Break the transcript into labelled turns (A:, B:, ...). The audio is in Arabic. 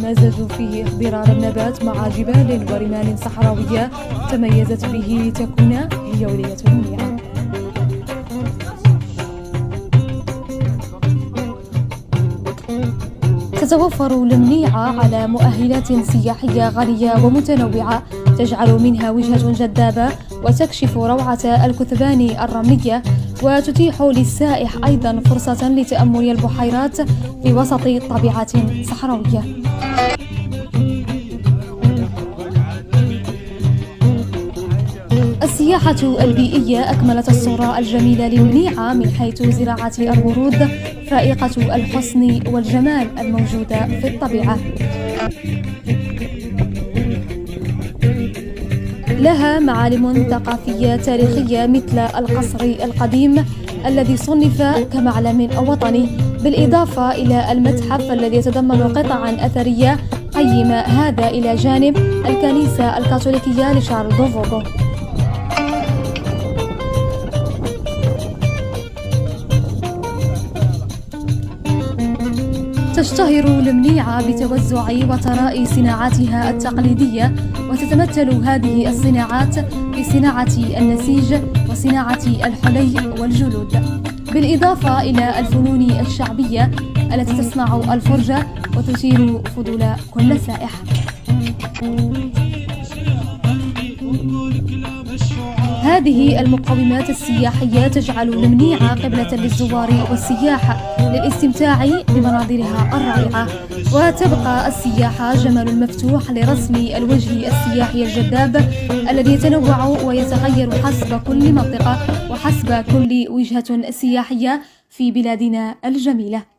A: يتمازج فيه اخضرار النبات مع جبال ورمال صحراوية تميزت به لتكون هي ولاية المنيعة. تتوفر المنيعة على مؤهلات سياحية غنية ومتنوعة تجعل منها وجهة جذابة وتكشف روعة الكثبان الرملية، وتتيح للسائح أيضا فرصة لتأمل البحيرات في وسط طبيعة صحراوية. السياحة البيئية أكملت الصورة الجميلة للمنيعة من حيث زراعة الورود فائقة الحسن والجمال الموجودة في الطبيعة. لها معالم ثقافية تاريخية مثل القصر القديم الذي صنف كمعلم وطني، بالإضافة إلى المتحف الذي يتضمن قطعا أثرية قيمة، هذا إلى جانب الكنيسة الكاثوليكية لشارل دوفوغو. تشتهر المنيعة بتوزع وثراء صناعاتها التقليدية، وتتمثل هذه الصناعات في صناعة النسيج وصناعة الحلي والجلود، بالإضافة إلى الفنون الشعبية التي تصنع الفرجة وتثير فضول كل سائح. هذه المقومات السياحية تجعل المنيعة قبلة للزوار والسياح للاستمتاع بمناظرها الرائعة، وتبقى السياحة جمال مفتوح لرسم الوجه السياحي الجذاب الذي يتنوع ويتغير حسب كل منطقة وحسب كل وجهة سياحية في بلادنا الجميلة.